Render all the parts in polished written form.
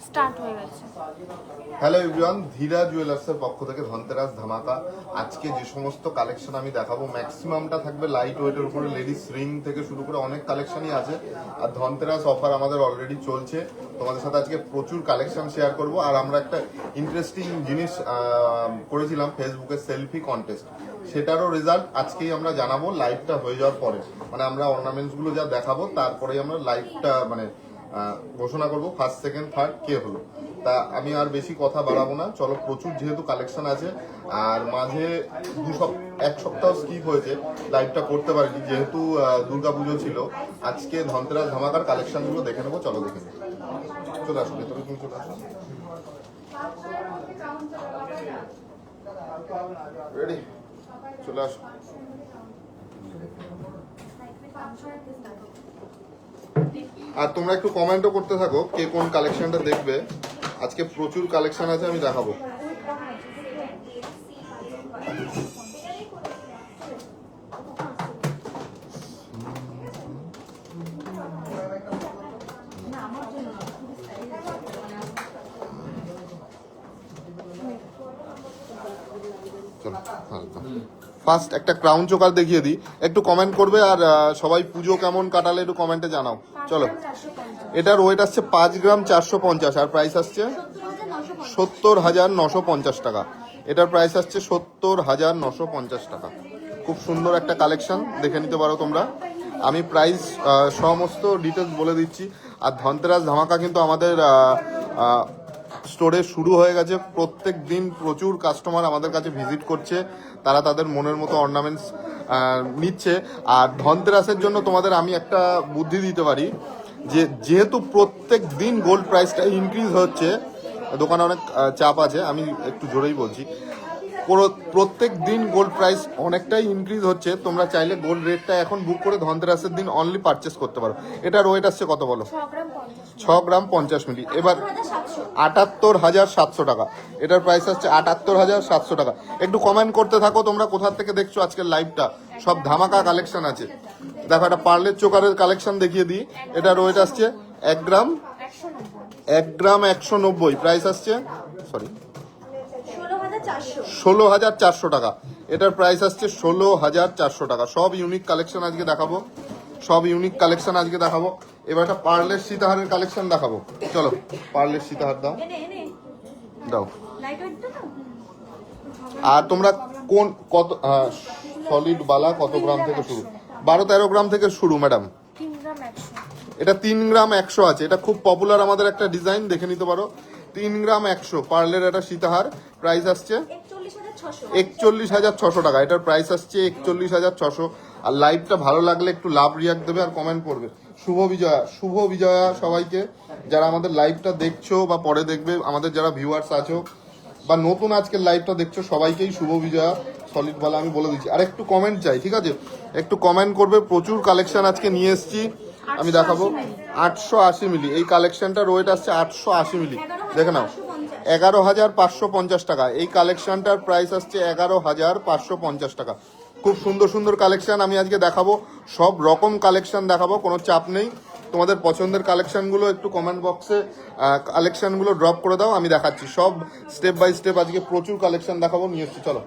Start হয়ে গেছে। Hello everyone, ধীরা জুয়েলার্সের পক্ষ থেকে ধনতেরাস ধামাকা। আজকে যে সমস্ত কালেকশন আমি দেখাবো ম্যাক্সিমামটা থাকবে লাইট ওয়েটের উপরে, লেডিস রিং থেকে শুরু করে অনেক কালেকশনই আছে। আর ধনতেরাস অফার আমাদের অলরেডি চলছে। তোমাদের সাথে আজকে প্রচুর কালেকশন শেয়ার করব। আর আমরা একটা ইন্টারেস্টিং জিনিস করেছিলাম ফেসবুকে, সেলফি কন্টেস্ট। সেটারও রেজাল্ট আজকেই আমরা জানাবো লাইভটা হয়ে যাওয়ার পরে। মানে আমরা অর্নামেন্টসগুলো যা দেখাবো তারপরেই আমরা লাইভটা ঘোষণা করবো ফার্স্ট সেকেন্ড থার্ড কে হলো। তা আমি আর বেশি কথা বাড়াবো না, চলো। প্রচুর যেহেতু কালেকশন আছে, আর মাঝে এক সপ্তাহ স্কিপ হয়েছে, লাইভটা করতে পারিনি যেহেতু দুর্গাপুজো ছিল। আজকে ধনতেরাস ধামাকার কালেকশনগুলো দেখে নেবো, চলো দেখে নেবো। চলে আসো ভেতরে, তুমি চলে আসো। রেডি, চলে আসো। আর তোমরা একটু কমেন্টও করতে থাকো কে কোন কালেকশনটা দেখবে। আজকে প্রচুর কালেকশন আছে, আমি দেখাবো। ফার্স্ট একটা ক্রাউন চোকার দেখিয়ে দিই, একটু কমেন্ট করবে। আর সবাই পুজো কেমন কাটালে একটু কমেন্টে জানাও। চলো, এটার ওয়েট আসছে 5 গ্রাম 450, আর প্রাইস আসছে 70,950 টাকা। এটার প্রাইস আসছে 70,950 টাকা। খুব সুন্দর একটা কালেকশন, দেখে নিতে পারো তোমরা। আমি প্রাইস সমস্ত ডিটেলস বলে দিচ্ছি। আর ধনতেরাস ধামাকা কিন্তু আমাদের স্টোরে শুরু হয়ে গেছে। প্রত্যেক দিন প্রচুর কাস্টমার আমাদের কাছে ভিজিট করছে, তারা তাদের মনের মতো অর্নামেন্টস নিচ্ছে। আর ধনতেরাসের জন্য তোমাদের আমি একটা বুদ্ধি দিতে পারি, যেহেতু প্রত্যেক দিন গোল্ড প্রাইসটা ইনক্রিজ হচ্ছে, দোকানে অনেক চাপ আছে, আমি একটু জোরেই বলছি। প্রত্যেক দিন গোল্ড প্রাইস অনেকটাই ইনক্রিজ হচ্ছে। তোমরা চাইলে গোল্ড রেটটা এখন বুক করে ধনতেরাসের দিন অনলি পারচেস করতে পারো। এটার ওয়েট আসছে কত বলো? 6 গ্রাম 50 মিলি। এবার 78,700 টাকা। এটার প্রাইস আসছে 78,700 টাকা। একটু কমেন্ট করতে থাকো তোমরা কোথা থেকে দেখছো আজকের লাইভটা। সব ধামাকা কালেকশন আছে। দেখো, একটা পার্লের চোকারের কালেকশন দেখিয়ে দিই। এটার ওয়েট আসছে 1 গ্রাম 190। প্রাইস আসছে 16,400 টাকা। এটার প্রাইস আসছে 16,400 টাকা। সব ইউনিক কালেকশন আজকে দেখাবো, এবার একটা পার্লের সীতাহারের কালেকশন দেখাবো। চলো, পার্লের সীতাহার দাও। আর তোমরা কত সলিড বালা কত গ্রাম থেকে শুরু? 12-13 গ্রাম থেকে শুরু ম্যাডাম। এটা 3 গ্রাম 100 আছে। এটা খুব পপুলার আমাদের একটা ডিজাইন, দেখে নিতে পারো। 3 গ্রাম 100 পার্লের একটা সীতাহার। প্রাইস আসছে 41,600 টাকা। এটার প্রাইস আসছে 41,600। আর লাইভটা ভালো লাগলে একটু লাভ রিয়াক্ট দেবে আর কমেন্ট করবে। শুভ বিজয়া সবাইকে, যারা আমাদের লাইভটা দেখছো বা পরে দেখবে, আমাদের যারা ভিউয়ার্স আছো বা নতুন আজকের লাইভটা দেখছো, সবাইকেই শুভ বিজয়া। সলিড বালা আমি বলে দিচ্ছি। আর একটু কমেন্ট চাই, ঠিক আছে? একটু কমেন্ট করবে। প্রচুর কালেকশন আজকে নিয়ে এসেছি, আমি দেখাবো। 880 মিলি এই কালেকশনটার ওয়েট আসছে 880 মিলি। দেখে নাও, 11,550 টাকা। এই কালেকশনটার প্রাইস আসছে 11,550 টাকা। খুব সুন্দর সুন্দর কালেকশন আমি আজকে দেখাবো। সব রকম কালেকশন দেখাবো, কোনো চাপ নেই। তোমাদের পছন্দের কালেকশনগুলো একটু কমেন্ট বক্সে কালেকশনগুলো ড্রপ করে দাও, আমি দেখাচ্ছি। সব স্টেপ বাই স্টেপ আজকে প্রচুর কালেকশন দেখাবো, নিয়ে এসছি। চলো,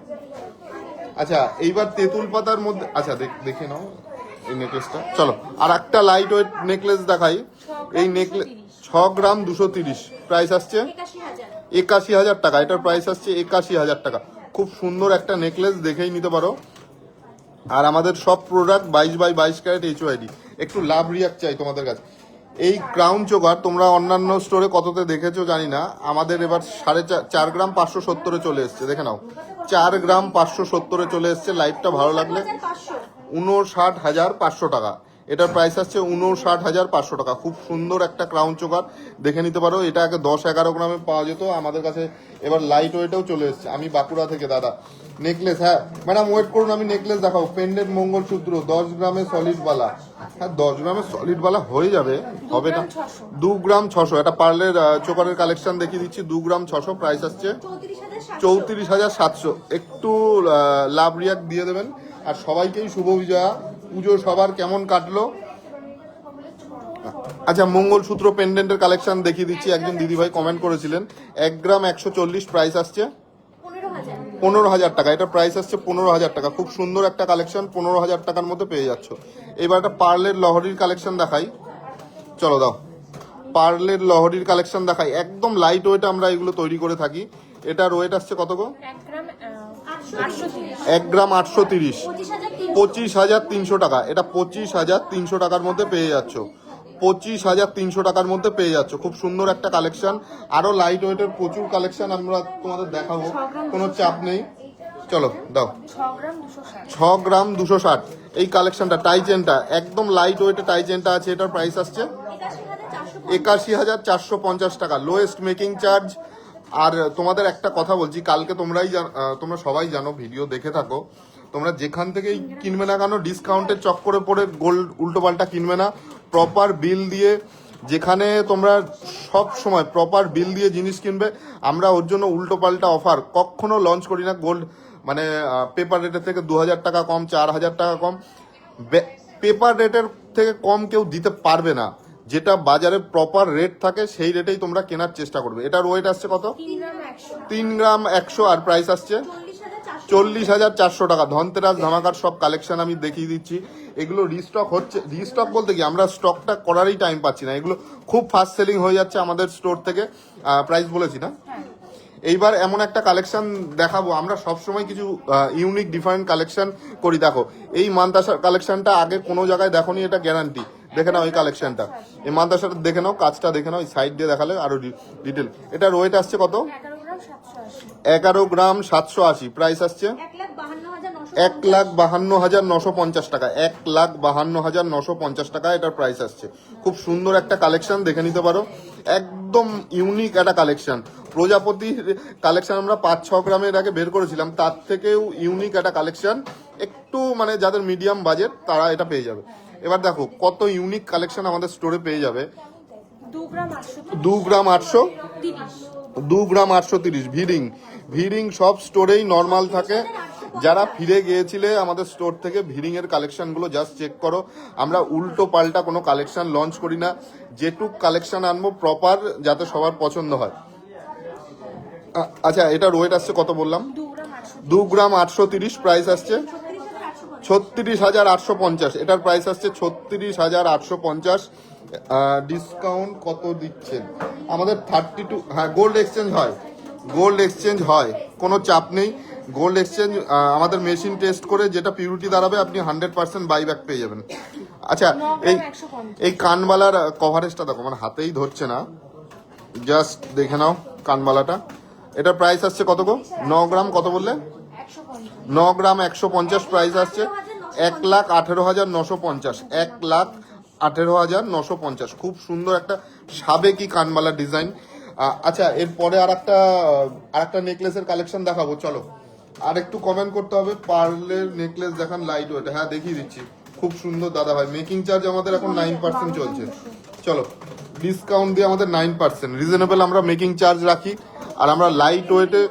আচ্ছা এইবার তেঁতুল পাতার মধ্যে, আচ্ছা দেখে নাও এই নেকলেসটা। চলো, আর একটা লাইট ওয়েট নেকলেস দেখাই। এই নেকলেস 6 গ্রাম 230। প্রাইস আসছে 81,000 টাকা। এটার প্রাইস আসছে 81,000 টাকা। খুব সুন্দর একটা নেকলেস, দেখেই নিতে পারো। আর আমাদের সব প্রোডাক্ট 22x22 ক্যারেট HYD। একটু লাভ রিয়াক্ট চাই তোমাদের কাছে। এই ক্রাউন চোকার তোমরা অন্যান্য স্টোরে কততে দেখেছো জানি না, আমাদের এবার 4.5 গ্রাম 570 চলে এসছে। দেখে নাও, 4 গ্রাম 570 চলে এসছে। লাইভটা ভালো লাগলে 59,500 টাকা। এটার প্রাইস আসছে 59,500 টাকা। খুব সুন্দর একটা ক্রাউন চোকার, দেখে নিতে পারো। এটা আগে 10-11 গ্রামে পাওয়া যেত, আমাদের কাছে এবার লাইট ওয়েটেও চলে এসছে। আমি বাঁকুড়া থেকে দাদা। নেকলেস, হ্যাঁ ম্যাডাম ওয়েট করুন, আমি নেকলেস দেখাবো। পেন্ডেন্ট মঙ্গলসূত্র 10 গ্রামের সলিড বালা। হ্যাঁ, 10 গ্রামের সলিড বালা হয়ে যাবে, হবে না? 2 গ্রাম 600। একটা পার্লের চোকারের কালেকশন দেখিয়ে দিচ্ছি। 2 গ্রাম 600। প্রাইস আসছে 34,700। একটু লাভ রিয়াক্ট দিয়ে দেবেন। আর সবাইকেই শুভ বিজয়া। পুজো সবার কেমন কাটলো? আচ্ছা, মঙ্গলসূত্র পেন্ডেন্টের কালেকশন দেখিয়ে দিচ্ছি। একজন দিদিভাই কমেন্ট করেছিলেন 1 গ্রাম 140, প্রাইস আসছে 15,000 টাকা। এটা প্রাইস আসছে 15,000 টাকা। খুব সুন্দর একটা কালেকশন, 15,000 টাকার মধ্যে পেয়ে যাচ্ছ। এবার একটা পার্লের লহরির কালেকশন দেখাই, চলো দাও। পার্লের লহরির কালেকশন দেখাই, একদম লাইট ওয়েট আমরা এগুলো তৈরি করে থাকি। এটার ওয়েট আসছে কত গো? 1 গ্রাম 830, 25,300 টাকা। এটা 25,300 টাকার মধ্যে পেয়ে যাচ্ছ। 25,300 টাকার মধ্যে পেয়ে যাচ্ছ। খুব সুন্দর একটা কালেকশন। আরো লাইট ওয়েটের প্রচুর কালেকশন আমরা তোমাদের দেখাবো, কোনো চাপ নেই। চলো দাও। 6 গ্রাম 260 এই কালেকশনটা, টাই চেনটা একদম লাইট ওয়েটে টাই চেনটা আছে। এটার প্রাইস আসছে 81,450 টাকা, লোয়েস্ট মেকিং চার্জ। আর তোমাদের একটা কথা বলছি, কালকে তোমরা সবাই জানো, ভিডিও দেখে থাকো, তোমরা যেখান থেকেই কিনবে না কেন ডিসকাউন্টের চক্করে পড়ে গোল্ড উল্টোপাল্টা কিনবে না। প্রপার বিল দিয়ে, যেখানে তোমরা সব সময় প্রপার বিল দিয়ে জিনিস কিনবে, আমরা ওর জন্য উল্টোপাল্টা অফার কখনো লঞ্চ করি না। গোল্ড মানে পেপার রেটের থেকে 2,000 টাকা কম, 4,000 টাকা কম, পেপার রেটের থেকে কম কেউ দিতে পারবে না। যেটা বাজারে প্রপার রেট থাকে সেই রেটেই তোমরা কেনার চেষ্টা করবে। এটার ওয়েট আসছে কত? 3 গ্রাম 100, আর প্রাইস আসছে 40,400 টাকা। ধনতেরাস ধামাকার সব কালেকশন আমি দেখিয়ে দিচ্ছি। এগুলো রিস্টক হচ্ছে, রিস্টক বলতে কি আমরা স্টকটা করারই টাইম পাচ্ছি না। এগুলো খুব ফাস্ট সেলিং হয়ে যাচ্ছে আমাদের স্টোর থেকে। প্রাইস বলেছি না? এইবার এমন একটা কালেকশন দেখাবো, আমরা সবসময় কিছু ইউনিক ডিফারেন্ট কালেকশন করি। দেখো, এই মান্তাসার কালেকশনটা আগে কোনো জায়গায় দেখোনি, এটা গ্যারান্টি। দেখে নাও এই কালেকশনটা, এই মান্তাসাটা দেখে নাও, কাজটা দেখে নাও, এই সাইড দিয়ে দেখালে আরো ডিটেল। এটার ওয়েট আসছে কত? 11 গ্রাম 780, প্রাইস আসছে 1,52,950 টাকা। 1,52,950 টাকা এটার প্রাইস আসছে। খুব সুন্দর একটা কালেকশন, দেখে নিতে পারো। একদম ইউনিক একটা কালেকশন। প্রজাপতির কালেকশন আমরা 5-6 গ্রামের আগে বের করেছিলাম, তার থেকেও ইউনিক একটা কালেকশন। একটু মানে যাদের মিডিয়াম বাজেট তারা এটা পেয়ে যাবে। এবার দেখো কত ইউনিক কালেকশন আমাদের স্টোরে পেয়ে যাবে। 2 গ্রাম 830 ভিডিং সব স্টোরেই নর্মাল থাকে। যারা ফিরে গিয়েছিলে আমাদের স্টোর থেকে, ভিডিং এর কালেকশন গুলো জাস্ট চেক করো। আমরা উল্টো পাল্টা কোনো কালেকশন লঞ্চ করি না। যেটুক কালেকশন আনবো প্রপার, যাতে সবার পছন্দ হয়। আচ্ছা, এটার ওয়েট আসছে কত বললাম? 2 গ্রাম 830, প্রাইস আসছে 36,850। এটার প্রাইস আসছে 36,850। ডিসকাউন্ট কত দিচ্ছেন? আমাদের 32। হ্যাঁ, গোল্ড এক্সচেঞ্জ হয়, কোনো চাপ নেই। গোল্ড এক্সচেঞ্জ আমাদের মেশিন টেস্ট করে যেটা পিউরিটি দাঁড়াবে, আপনি 100% বাইব্যাক পেয়ে যাবেন। আচ্ছা, এই কানবালার কভারেজটা দেখো, মানে হাতেই ধরছে না, জাস্ট দেখে নাও কানবালাটা। এটার প্রাইস আসছে কত গো? 9 গ্রাম কত বললে? 9 গ্রাম 150, প্রাইস আসছে 1,18,950। 1,18,950। খুব সুন্দর একটা সাবেকি কানবালা ডিজাইন। আচ্ছা, এরপরে আর একটা নেকলেসের কালেকশন দেখাবো, চলো। আর একটু কমেন্ট করতে হবে, পার্লের নেকলেস দেখান লাইট ওয়েট। হ্যাঁ, দেখিয়ে দিচ্ছি। খুব সুন্দর দাদা ভাই। মেকিং চার্জ আমাদের এখন 9% চলছে। চলো, ডিসকাউন্ট দিয়ে আমাদের 9% রিজনেবল আমরা মেকিং চার্জ রাখি। আর আমরা লাইট ওয়েটে,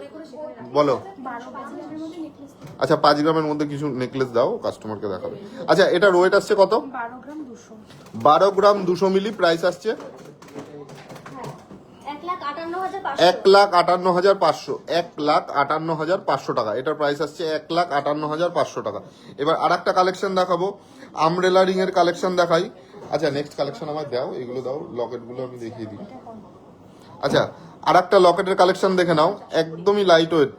বলো। আচ্ছা, 5 গ্রামের মধ্যে কিছু নেকলেস দাও, কাস্টমারকে দেখাবে। আচ্ছা, এটার ওয়েট আসছে কত? 12 গ্রাম 200 মিলি, প্রাইস আসছে 1,58,500। 1,58,500 টাকা। এটার প্রাইস আসছে 1,58,500 টাকা। এবার আর একটা কালেকশন দেখাবো, আমব্রেলা রিং এর কালেকশন দেখাই। আচ্ছা, নেক্সট কালেকশন আমায় দাও, এগুলো দাও, লকেটগুলো আমি দেখিয়ে দিই। আচ্ছা, আর একটা লকেটের কালেকশন দেখে নাও, একদমই লাইট ওয়েট।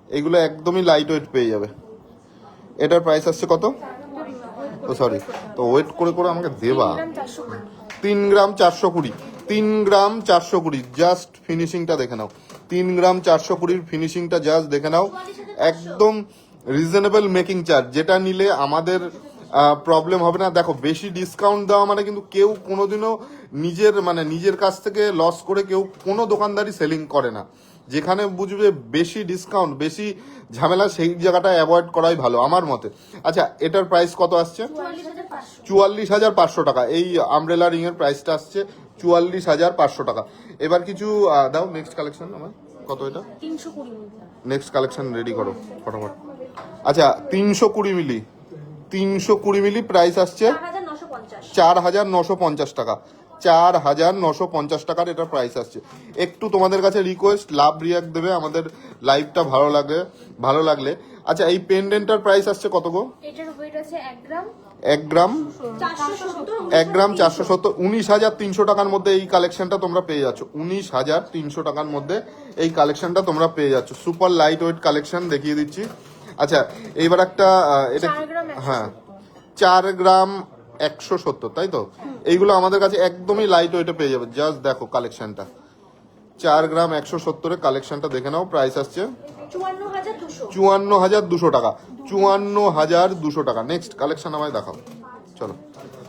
এগুলো একদমই লাইট ওয়েট পেয়ে যাবে। এটার প্রাইস আসছে কত? ও সরি, তো ওয়েট করে করে আমাকে দেবা। 3 গ্রাম 420। 3 গ্রাম 420, জাস্ট ফিনিশিংটা দেখে নাও। 3 গ্রাম 420 ফিনিশিংটা জাস্ট দেখে নাও। একদম রিজনেবল মেকিং চার্জ, যেটা নিলে আমাদের প্রবলেম হবে না। দেখো, বেশি ডিসকাউন্ট দেওয়া মানে কিন্তু কেউ কোনোদিনও নিজের কাছ থেকে লস করে কেউ কোনো দোকানদারি সেলিং করে না। যেখানে বুঝবে বেশি ডিসকাউন্ট, বেশি ঝামেলা, সেই জায়গাটা অ্যাভয়েড করাই ভালো আমার মতে। আচ্ছা, এটার প্রাইস কত আসছে? 44,500 টাকা। এই আমব্রেলা রিং এর প্রাইসটা আসছে 44,500 টাকা। এবার কিছু দাও, নেক্সট কালেকশন আমার কত? এটা 320। নেক্সট কালেকশন রেডি করো ফটাফট। আচ্ছা, 320 মিলি প্রাইস আসছে 4,950 টাকা। 4,950 টাকার এটা প্রাইস আসছে। একটু তোমাদের কাছে রিকোয়েস্ট, লাভ রিয়াক্ট দেবে আমাদের লাইভটা ভালো লাগলে। আচ্ছা, এই পেন্ডেন্টটার প্রাইস আসছে কত গো? এটার ওয়েট আছে 1 গ্রাম 1 গ্রাম 470, 19,300 টাকার মধ্যে এই কালেকশনটা তোমরা পেয়ে যাচ্ছ। 19,300 টাকার মধ্যে এই কালেকশনটা তোমরা পেয়ে যাচ্ছ। সুপার লাইট ওয়েট কালেকশন দেখিয়ে দিচ্ছি। আচ্ছা, এইবার একটা এটা 4 গ্রাম 170। হ্যাঁ 4 গ্রাম 170, তাই তো? এইগুলো আমাদের কাছে একদমই লাইট ওয়েটে পেয়ে যাবে। জাস্ট দেখো কালেকশনটা, 4 গ্রাম 170 কালেকশনটা দেখে নাও। প্রাইস আসছে 54,200 টাকা। 54,200 টাকা। নেক্সট কালেকশন আমায় দেখাও, চলো।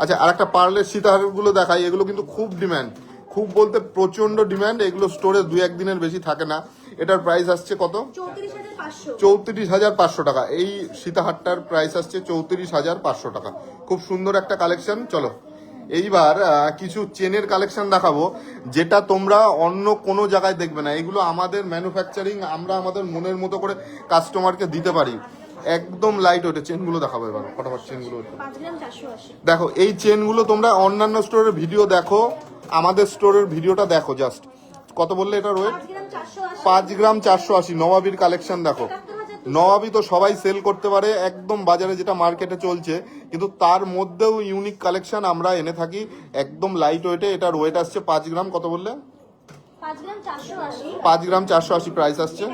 আচ্ছা, আর একটা পার্লের সীতাহারগুলো দেখাই। এগুলো কিন্তু খুব ডিমান্ড, খুব বলতে প্রচন্ড ডিমান্ড। এগুলো স্টোরে 2-1 দিনের বেশি থাকে না। এটার প্রাইস আসছে কত? 34,500 টাকা। এই সীতাহারটার প্রাইস আসছে 34,500 টাকা। খুব সুন্দর একটা কালেকশন। চলো এইবার কিছু চেনের কালেকশন দেখাবো, যেটা তোমরা অন্য কোনো জায়গায় দেখবে না। এগুলো আমাদের ম্যানুফ্যাকচারিং, আমরা আমাদের মনের মতো করে কাস্টমারকে দিতে পারি। একদম লাইট ওয়েটে চেনগুলো দেখাবো এবার, ফটাফট চেনগুলো। 5 গ্রাম 480। দেখো এই চেনগুলো তোমরা অন্যান্য স্টোরের ভিডিও দেখো, আমাদের স্টোরের ভিডিওটা দেখো। জাস্ট কত বললে এটার ওয়েট? 5 গ্রাম 480। নবাবির কালেকশন দেখো। নবাবি তো সবাই সেল করতে পারে, একদম বাজারে যেটা মার্কেটে চলছে, কিন্তু তার মধ্যেও ইউনিক কালেকশন আমরা এনে থাকি একদম লাইট ওয়েটে। এটার ওয়েট আসছে 5 গ্রাম, কত বললে? 5 গ্রাম 480 প্রাইস আসছে।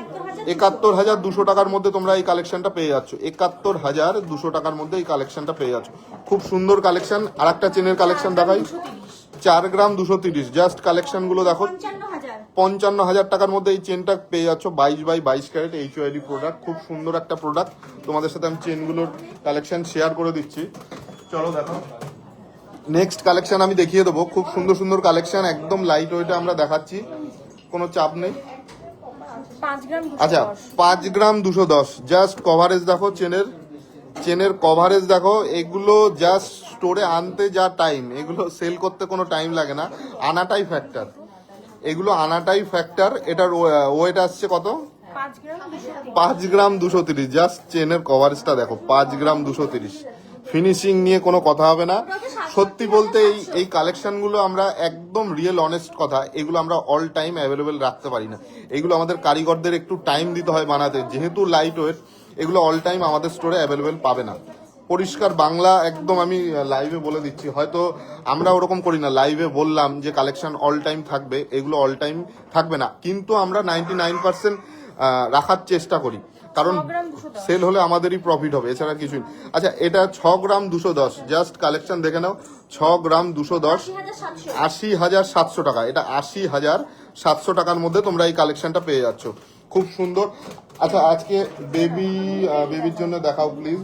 71,200 টাকার মধ্যে তোমরা এই কালেকশনটা পেয়ে যাচ্ছ। 71,200 টাকার মধ্যে এই কালেকশনটা পেয়ে যাচ্ছ। খুব সুন্দর কালেকশন। আর একটা চেনের কালেকশন দেখাই, 4 গ্রাম 230। জাস্ট কালেকশন গুলো দেখো। 55,000 টাকার মধ্যে এই চেনটা পেয়ে যাচ্ছ। 22x22 carat HYD product. খুব সুন্দর একটা প্রোডাক্ট। তোমাদের সাথে আমি চেনগুলোর কালেকশন শেয়ার করে দিচ্ছি, চলো দেখো। নেক্সট কালেকশন আমি দেখিয়ে দেবো। খুব সুন্দর সুন্দর কালেকশন, একদম লাইট ওয়েটে আমরা দেখাচ্ছি, কোনো চাপ নেই। 5 গ্রাম 210। আচ্ছা, 5 গ্রাম 210। জাস্ট কভারেজ দেখো, চেনের কভারেজ দেখো। এগুলো জাস্ট স্টোরে আনতে যা টাইম, এগুলো সেল করতে কোনো টাইম লাগে না। আনাটাই ফ্যাক্টর, এগুলো আনাটাই ফ্যাক্টর। এটার ওয়েট আসছে কত? 5 গ্রাম 230। জাস্ট চেনের কভারেজটা দেখো, 5 গ্রাম 230। ফিনিশিং নিয়ে কোনো কথা হবে না। সত্যি বলতে এই কালেকশনগুলো আমরা একদম রিয়েল অনেস্ট কথা, এগুলো আমরা অল টাইম অ্যাভেলেবেল রাখতে পারি না। এগুলো আমাদের কারিগরদের একটু টাইম দিতে হয় বানাতে। যেহেতু লাইট ওয়েট, এগুলো অল টাইম আমাদের স্টোরে অ্যাভেলেবেল পাবে না। পরিষ্কার বাংলা একদম আমি লাইভে বলে দিচ্ছি। হয়তো আমরা ওরকম করি না, লাইভে বললাম যে কালেকশন অল টাইম থাকবে, এগুলো অল টাইম থাকবে না। কিন্তু আমরা 99% রাখার চেষ্টা করি, কারণ সেল হলে আমাদেরই প্রফিট হবে, এছাড়া কিছুই। আচ্ছা, এটা 6 গ্রাম 210। জাস্ট কালেকশন দেখে নাও। 6 গ্রাম 210, 80,700 টাকা। এটা 80,700 টাকার মধ্যে তোমরা এই কালেকশনটা পেয়ে যাচ্ছ। খুব সুন্দর। আচ্ছা, আজকে বেবির জন্য দেখাও প্লিজ।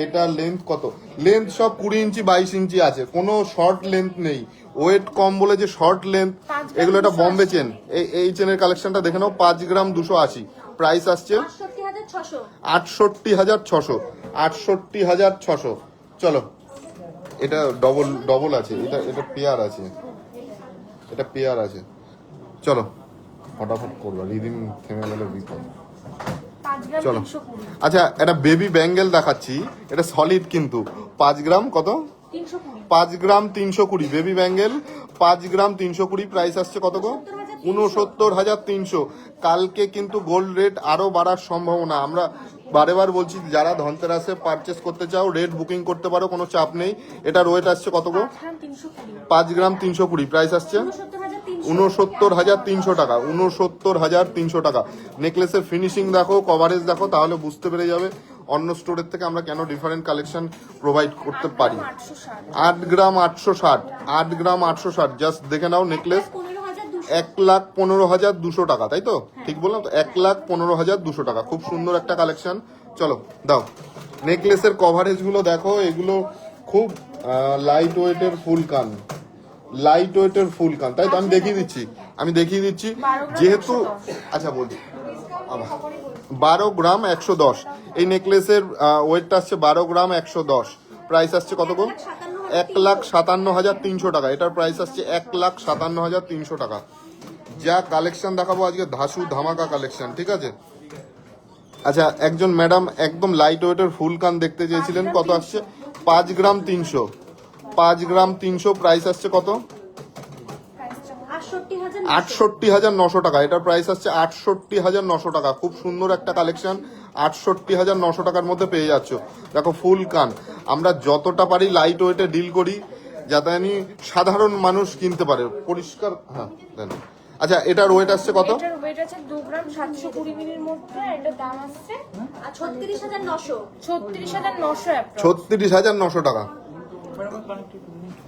এটা লেন্থ কত? লেন্থ সব 20 ইঞ্চি 22 ইঞ্চি আছে, কোনো শর্ট লেন্থ নেই। ওয়েট কম বলে যে শর্ট লেন্থ, এগুলো এটা বম্বে চেন। এই চেনের কালেকশনটা দেখে নাও। 5 গ্রাম 280 প্রাইস আসছে 68,600। 68,600। চলো, এটা ডবল আছে, এটা পেয়ার আছে, এটা পেয়ার আছে। চলো ফটাফট করবো, রিদিম থেমে গেলে বিপদ। চলো, আচ্ছা একটা বেবি ব্যাঙ্গেল দেখাচ্ছি। এটা সলিড কিন্তু। 5 গ্রাম কত? 5 গ্রাম 320 বেবি ব্যাঙ্গেল। 5 গ্রাম 320 প্রাইস আসছে কত গো? 69,300। কালকে কিন্তু গোল্ড রেট আরো বাড়ার সম্ভাবনা। আমরা বারেবার বলছি, যারা ধনতেরাসে পারচেস করতে চাও রেট বুকিং করতে পারো, কোনো চাপ নেই। এটার ওয়েট আসছে কত গো? 5 গ্রাম 320 প্রাইস আসছে 69,300 টাকা। 69,300 টাকা। নেকলেসের ফিনিশিং দেখো, কভারেজ দেখো, তাহলে বুঝতে পেরে যাবে অন্য স্টোরের থেকে আমরা কেন ডিফারেন্ট কালেকশন প্রোভাইড করতে পারি। 8 গ্রাম 860। 8 গ্রাম 860। জাস্ট দেখে নাও। নেকলেস 1,15,200 টাকা, তাই তো? ঠিক বললাম তো? 1,15,200 টাকা। খুব সুন্দর একটা কালেকশন। চলো দাও। নেকলেসের কভারেজ গুলো দেখো, এগুলো খুব লাইট ওয়েটের ফুল কান, লাইট ওয়েটের ফুল কান, তাই তো? আমি দেখিয়ে দিচ্ছি যেহেতু। আচ্ছা বলছি, 12 গ্রাম 110। এই নেকলেসের ওয়েটটা আসছে 12 গ্রাম 110। প্রাইস আসছে কত গো? 1,57,300 টাকা। এটার প্রাইস আসছে 1,57,300 টাকা। যা কালেকশন দেখাবো আজকে, ধাসু ধামাকা কালেকশন, ঠিক আছে? আচ্ছা, একজন ম্যাডাম একদম লাইট ওয়েটের ফুল কান দেখতে চেয়েছিলেন, কত আসছে? 5 গ্রাম 300। 5 গ্রাম 300 প্রাইস আসছে কত? 68,900 টাকা, এটার প্রাইস আসছে 68,900 টাকা। খুব সুন্দর একটা কালেকশন, 68,900 টাকার মধ্যে পেয়ে যাচ্ছ। দেখো ফুল কান, আমরা যতটা পারি লাইট ওয়েটে ডিল করি যাতে আমি সাধারণ মানুষ কিনতে পারে পরিষ্কার। হ্যাঁ দেন। আচ্ছা এটার ওয়েট আসছে কত? এটার ওয়েট আছে 2 গ্রাম 720 মিলির মধ্যে। এটার দাম আসছে 36,900 36,900 টাকা।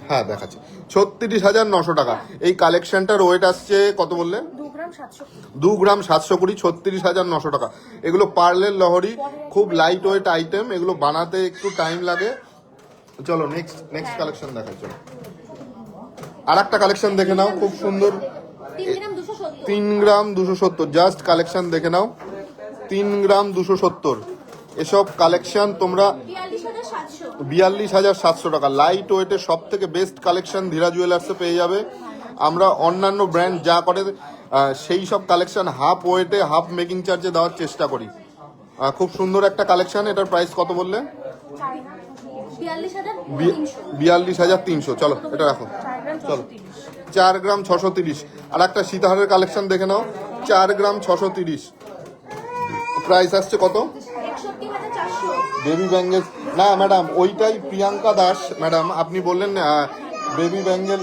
হ্যাঁ দেখাচ্ছি, 36,900 টাকা। এই কালেকশনটার ওয়েট আসছে কত বললে? 2 গ্রাম 720। 2 গ্রাম 720, 36,900 টাকা। এগুলো পার্লের লহরি, খুব লাইট ওয়েট আইটেম, এগুলো বানাতে একটু টাইম লাগে। চলো নেক্সট কালেকশন দেখাই। চলো আর একটা কালেকশন দেখে নাও, খুব সুন্দর। 3 গ্রাম 270, জাস্ট কালেকশন দেখে নাও। 3 গ্রাম 270, এসব কালেকশন তোমরা 42,700 টাকা। লাইট ওয়েটের সব থেকে বেস্ট কালেকশন ধীরা জুয়েলার্সে পেয়ে যাবে। আমরা অন্যান্য ব্র্যান্ড যা করে সেই সব কালেকশন হাফ ওয়েটে হাফ মেকিং চার্জে দেওয়ার চেষ্টা করি। খুব সুন্দর একটা কালেকশন। এটার প্রাইস কত বললে? 42,300। চলো এটা রাখো। চলো 4 গ্রাম 630। আর একটা সীতাহারের কালেকশন দেখে নাও, 4 গ্রাম 630, প্রাইস আসছে কত? 61,400। বেবি ব্যাঙ্গেল না ম্যাডাম, ওইটাই প্রিয়াঙ্কা দাস ম্যাডাম। আপনি বললেন বেবি ব্যাঙ্গেল,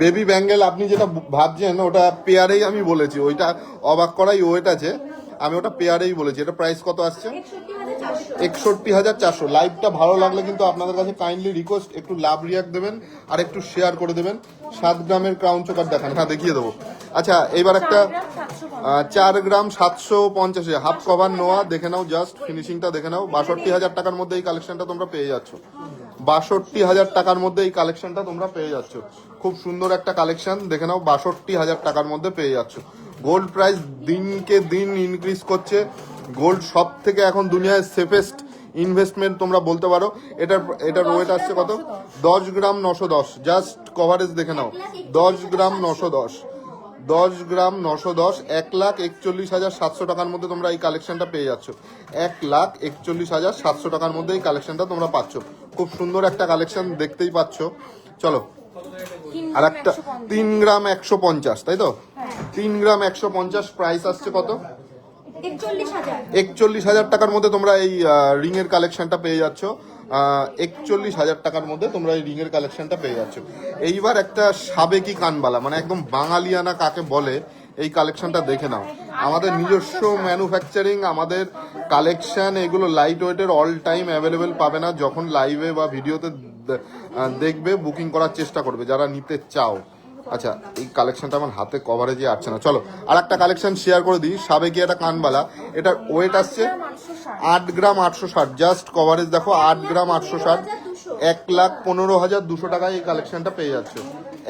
বেবি ব্যাঙ্গেল আপনি যেটা ভাবছেন ওটা পেয়ারেই আমি বলেছি, ওইটা অবাক করাই ওয়েট আছে, আমি ওটা পেয়ারেই বলেছি। এটা প্রাইস কত আসছে? 61,400। লাইভটা ভালো লাগলে কিন্তু আপনাদের কাছে কাইন্ডলি রিকোয়েস্ট একটু লাভ রিয়াক্ট দেবেন আর একটু শেয়ার করে দেবেন। 7 গ্রামের ক্রাউন চোকার দেখান, হ্যাঁ দেখিয়ে দেবো। আচ্ছা এবার একটা 4 গ্রাম 750 হাফ কভার নোয়া দেখে নাও, জাস্ট ফিনিশিংটা দেখে নাও। 62,000 টাকার মধ্যে এই কালেকশনটা তোমরা পেয়ে যাচ্ছ। 62,000 টাকার মধ্যে এই কালেকশনটা তোমরা পেয়ে যাচ্ছ। খুব সুন্দর একটা কালেকশন দেখে নাও, 62,000 টাকার মধ্যে পেয়ে যাচ্ছ। গোল্ড প্রাইস দিনকে দিন ইনক্রিজ করছে। গোল্ড সব থেকে এখন দুনিয়ায় সেফেস্ট ইনভেস্টমেন্ট তোমরা বলতে পারো। এটার ওয়েট আসছে কত? 10 গ্রাম 910, জাস্ট কভারেজ দেখে নাও। 10 গ্রাম 910, 10 গ্রাম 910, 1,41,700 টাকার মধ্যে তোমরা এই কালেকশনটা পেয়ে যাচ্ছ। 1,41,700 টাকার মধ্যে এই কালেকশনটা তোমরা পাচ্ছ। খুব সুন্দর একটা কালেকশন দেখতেই পাচ্ছ। চলো আর একটা 3 গ্রাম 150, তাই তো? 3 গ্রাম 150, প্রাইস আসছে কত? 41,000 টাকার মধ্যে তোমরা এই রিং এর কালেকশনটা পেয়ে যাচ্ছ। 41,000 টাকার মধ্যে তোমরা এই রিং এর কালেকশনটা পেয়ে যাচ্ছ। এইবার একটা সাবেকি কানবালা, মানে একদম বাঙালিয়ানা কাকে বলে, এই কালেকশনটা দেখে নাও। আমাদের নিজস্ব ম্যানুফ্যাকচারিং, আমাদের কালেকশন, এগুলো লাইট ওয়েটের অল টাইম অ্যাভেলেবেল পাবে না। যখন লাইভে বা ভিডিওতে দেখবে বুকিং করার চেষ্টা করবে যারা নিতে চাও। আচ্ছা এই কালেকশনটা আমার হাতে কভারেজে আসছে না। চলো আর একটা কালেকশন শেয়ার করে দিই, সাবেকি একটা কানবালা। এটার ওয়েট আসছে 8 গ্রাম 860, জাস্ট কভারেজ দেখো, 8 গ্রাম 860, 1,15,200 টাকায় এই কালেকশনটা পেয়ে যাচ্ছ।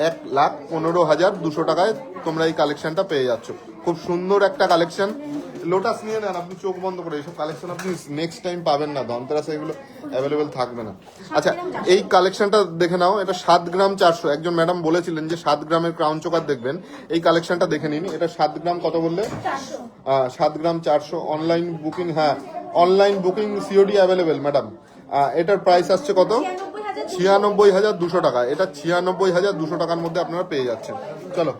1,15,200 টাকায় তোমরা এই কালেকশনটা পেয়ে যাচ্ছ। খুব সুন্দর একটা কালেকশন। লোটাস নিয়ে নেন আপনি চোখ বন্ধ করে, এইসব কালেকশন আপনি নেক্সট টাইম পাবেন না, ধনতেরাসে এগুলো অ্যাভেলেবেল থাকবে না। আচ্ছা এই কালেকশনটা দেখে নাও, এটা 7 গ্রাম 400। একজন ম্যাডাম বলেছিলেন যে 7 গ্রামের ক্রাউন চোকার দেখবেন, এই কালেকশনটা দেখে নিন। এটা 7 গ্রাম কত বললে? 7 গ্রাম 400। অনলাইন বুকিং, হ্যাঁ online booking COD available madam. এটার প্রাইস আসছে কত? 96,200 টাকা। এটা 96,200 টাকার মধ্যে আপনারা পেয়ে যাচ্ছেন। চলো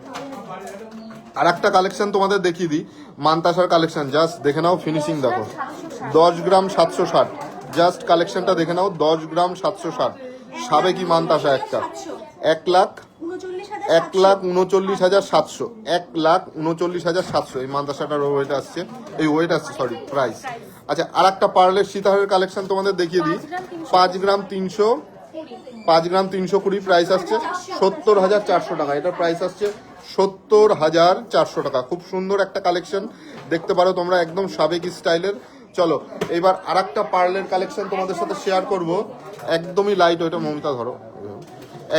আর একটা কালেকশন তোমাদের দেখিয়ে দিই, মান্তাসার কালেকশন, জাস্ট দেখে নাও, ফিনিশিং দেখো। 10 গ্রাম 760, জাস্ট কালেকশনটা দেখে নাও। 10 গ্রাম 760, সাবেকি মান্তাসা একটা। 1,39,700, 1,39,700 এই মান্তাসাটার ওয়েট আসছে, এই ওয়েট আসছে সরি প্রাইস। আচ্ছা আর একটা পার্লের সীতাহারের কালেকশন তোমাদের দেখিয়ে দিই, 5 গ্রাম 300, 5 গ্রাম 320, প্রাইস আসছে 70,400 টাকা। এটার প্রাইস আসছে 70,400 টাকা। খুব সুন্দর একটা কালেকশন দেখতে পারো তোমরা, একদম সাবেকি স্টাইলের। চলো এবার আর একটা পার্লের কালেকশন তোমাদের সাথে শেয়ার করব, একদমই লাইট ওয়েটে। মমিতা ধরো,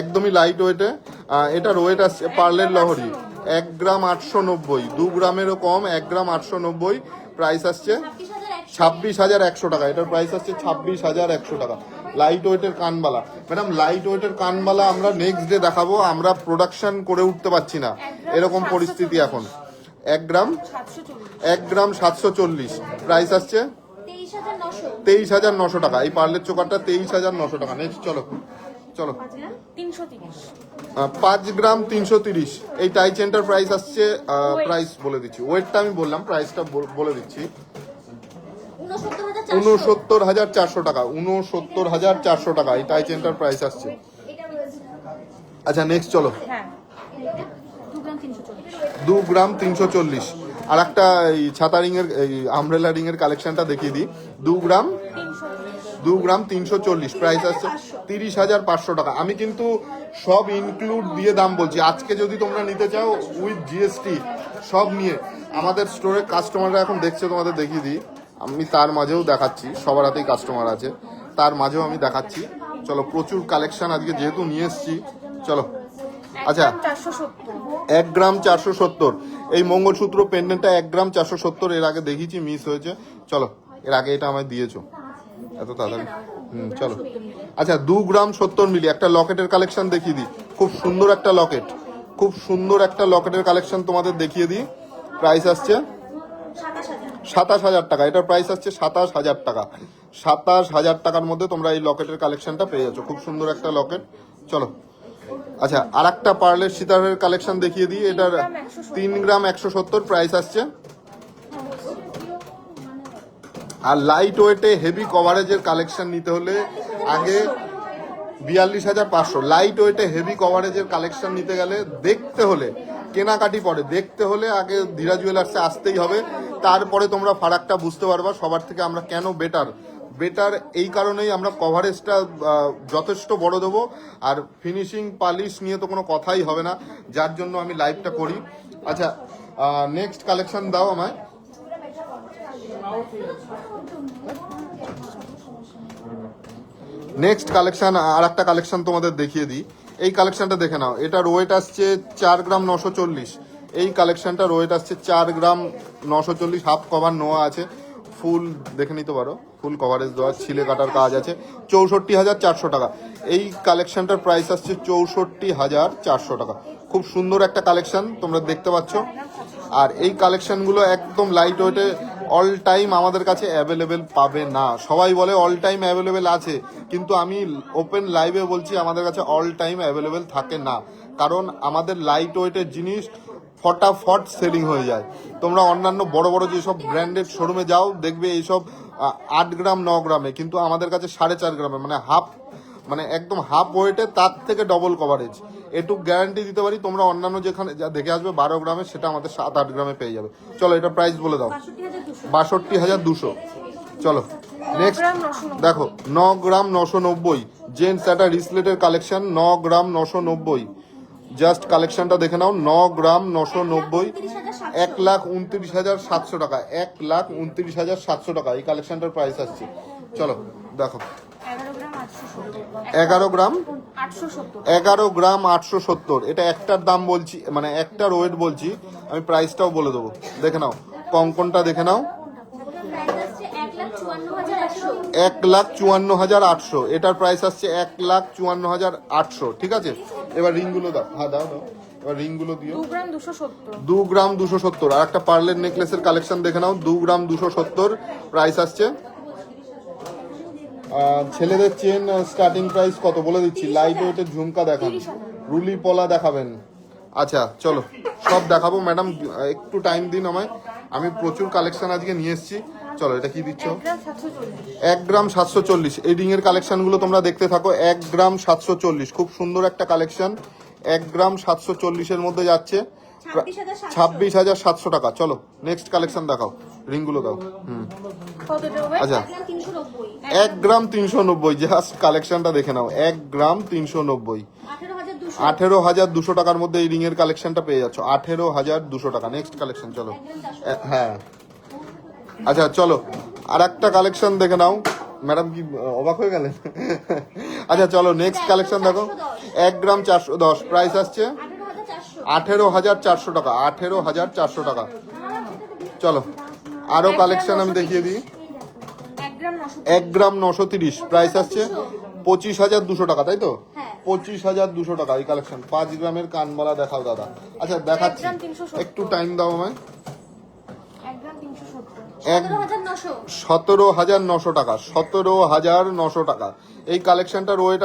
একদমই লাইট ওয়েটে। এটার ওয়েট আসছে পার্লের লহরি 1 গ্রাম 890, 2 গ্রামেরও কম, 1 গ্রাম 890, প্রাইস আসছে 26,100 টাকা। এটার প্রাইস আসছে 26,100 টাকা। লাইট ওয়েটের কানবালা ম্যাডাম, লাইট ওয়েটের কানবালা আমরা নেক্সট ডে দেখাবো। আমরা প্রোডাকশন করে উঠতে পারছি না, এরকম পরিস্থিতি এখন। 1 গ্রাম 740, প্রাইস আসছে 23,900 টাকা। এই পার্লের চোকারটা 23,900 টাকা। নেক্সট চলো চলো 330 5 গ্রাম 330। এই টাই চেনটার প্রাইস আসছে, প্রাইস বলে দিচ্ছি, ওয়েটটা আমি বললাম, প্রাইসটা বলে দিচ্ছি, 69,400 টাকা। 69,400 টাকা এই টাই চেনটার প্রাইস আসছে। আচ্ছা নেক্সট চলো, হ্যাঁ 2 গ্রাম 340। আর একটা এই ছাতা রিং এর, এই আমব্রেলা রিং এর কালেকশনটা দেখিয়ে দিই। 2 গ্রাম 340, প্রাইস আসছে 30,500 টাকা। আমি কিন্তু সব ইনক্লুড দিয়ে দাম বলছি। আজকে যদি তোমরা নিতে চাও উইথ জিএসটি সব নিয়ে, আমাদের স্টোরে কাস্টমাররা এখন দেখছে, তোমাদের দেখিয়ে দিই। আমি তার মাঝেও দেখাচ্ছি, সবার হাতেই কাস্টমার আছে, তার মাঝেও আমি দেখাচ্ছি। চলো, প্রচুর কালেকশন আজকে যেহেতু নিয়ে এসছি, চলো। আচ্ছা 1 গ্রাম 470, এই মঙ্গলসূত্র পেন্ডেন্টটা 1 গ্রাম 470, এর আগে দেখিয়েছি, মিস হয়েছে। চলো, এর আগে এটা আমায় দিয়েছো এত তাড়াতাড়ি। চলো। আচ্ছা 2 গ্রাম 70 মিলি একটা লকেটের কালেকশন দেখিয়ে দিই। খুব সুন্দর একটা লকেট, খুব সুন্দর একটা লকেটের কালেকশন তোমাদের দেখিয়ে দিই। প্রাইস আসছে 27,000 টাকা। এটার প্রাইস আসছে 27,000 টাকা। 27,000 টাকার মধ্যে তোমরা এই লকেটের কালেকশনটা পেয়ে যাচ্ছ। খুব সুন্দর একটা লকেট। চলো। আচ্ছা, আর একটা পার্লের সিতারের কালেকশন দেখিয়ে দিই। এটার 3 গ্রাম 170 প্রাইস আসছে। আর লাইট ওয়েটে হেভি কভারেজের কালেকশন নিতে হলে আগে 42,500। লাইট ওয়েটে হেভি কভারেজের কালেকশন নিতে গেলে, দেখতে হলে, কেনাকাটি পরে দেখতে হলে আগে ধীরা জুয়েলার্সে আসতেই হবে। তারপরে তোমরা ফারাকটা বুঝতে পারবা সবার থেকে আমরা কেন বেটার এই কারণেই আমরা কভারেজটা যথেষ্ট বড় দেবো, আর ফিনিশিং পালিশ নিয়ে তো কোনো কথাই হবে না, যার জন্য আমি লাইভটা করি। আচ্ছা নেক্সট কালেকশন দাও আমায়। নেক্সট কালেকশন, আর একটা কালেকশন তোমাদের দেখিয়ে দিই। এই কালেকশনটা দেখে নাও। এটার ওয়েট আসছে 4 গ্রাম 940। এই কালেকশনটার ওয়েট আসছে 4 গ্রাম 940। হাফ কভার নোয়া আছে, ফুল দেখে নিতে পারো, ফুল কভারেজ দেওয়া, ছিলে কাটার কাজ আছে। 64,400 টাকা। এই কালেকশনটার প্রাইস আসছে 64,400 টাকা। খুব সুন্দর একটা কালেকশন তোমরা দেখতে পাচ্ছ। আর এই কালেকশনগুলো একদম লাইট ওয়েটে, অল টাইম আমাদের কাছে অ্যাভেলেবেল পাবে না। সবাই বলে অল টাইম অ্যাভেলেবেল আছে, কিন্তু আমি ওপেন লাইভে বলছি আমাদের কাছে অল টাইম অ্যাভেলেবেল থাকে না, কারণ আমাদের লাইট ওয়েটের জিনিস ফটাফট সেলিং হয়ে যায়। তোমরা অন্যান্য বড় বড় যেসব ব্র্যান্ডেড শোরুমে যাও, দেখবে এইসব 8 গ্রাম 9 গ্রামে, কিন্তু আমাদের কাছে 4.5 গ্রামে, মানে হাফ, মানে একদম হাফ ওয়েটে, তার থেকে ডবল কভারেজ। এটুক গ্যারান্টি দিতে পারি। তোমরা অন্যান্য যেখানে যা দেখে আসবে 12 গ্রামে, সেটা আমাদের 7-8 গ্রামে পেয়ে যাবে। চলো, এটা প্রাইস বলে দাও। 62,200। চলো নেক্সট দেখো, 9 গ্রাম 990 জেন্টস একটা রিসলেটের কালেকশন। 9 গ্রাম 990, জাস্ট কালেকশনটা দেখে নাও। 9 গ্রাম 990, 1,29,700 টাকা। 1,29,700 টাকা এই কালেকশনটার প্রাইস আসছে। চলো দেখো, 11 গ্রাম 870। এটা একটার দাম বলছি, মানে একটার ওয়েট বলছি, আমি প্রাইসটাও বলে দেবো। দেখে নাও, কঙ্কনটা দেখে নাও, 1,54,800। এটার প্রাইস আসছে 1,54,800। ঠিক আছে, এবার রিংগুলো দাও। হ্যাঁ দাও। এবার রিংগুলো দিও। 2 গ্রাম 270। আর একটা পার্লের নেকলেসের কালেকশন দেখে নাও। 2 গ্রাম 270 প্রাইস আসছে। ছেলেদের চেন স্টার্টিং প্রাইস কত বলে দিচ্ছি। লাইট ওয়েটের ঝুমকা দেখান, রুলি পলা দেখাবেন। আচ্ছা চলো, সব দেখাবো ম্যাডাম, একটু টাইম দিন আমায়। আমি প্রচুর কালেকশন আজকে নিয়ে এসেছি। চলো, এটা কি দিচ্ছ? 1 গ্রাম 740। এই রিং এর কালেকশনগুলো তোমরা দেখতে থাকো। 1 গ্রাম 740, খুব সুন্দর একটা কালেকশন। 1 গ্রাম 740 এর মধ্যে যাচ্ছে 26,700 টাকা। চলো নেক্সট কালেকশন দেখাও, রিংগুলো দাও। আচ্ছা 1 গ্রাম 390, জাস্ট কালেকশনটা দেখে নাও। 1 গ্রাম 390, 18,200 টাকার মধ্যে এই রিং এর কালেকশনটা পেয়ে যাচ্ছ। 18,200 টাকা। নেক্সট কালেকশন চলো। হ্যাঁ আচ্ছা চলো, আর একটা কালেকশন দেখে নাও। ম্যাডাম কি অবাক হয়ে গেলেন? আচ্ছা চলো, নেক্সট কালেকশন দেখো। 1 গ্রাম 410, প্রাইস আসছে 18,400 টাকা। 18,400 টাকা। চলো, আরো কালেকশন আমি দেখিয়ে দিই। 1 গ্রাম 930, প্রাইস আসছে 25,200 টাকা, তাই তো? 25,200 টাকা এই কালেকশন। 5 গ্রামের কানবালা দেখাও দাদা। আচ্ছা দেখাচ্ছি, একটু টাইম দাও আমায়। 17,900 টাকা, 17,900 টাকা। এই কালেকশনটার ওয়েট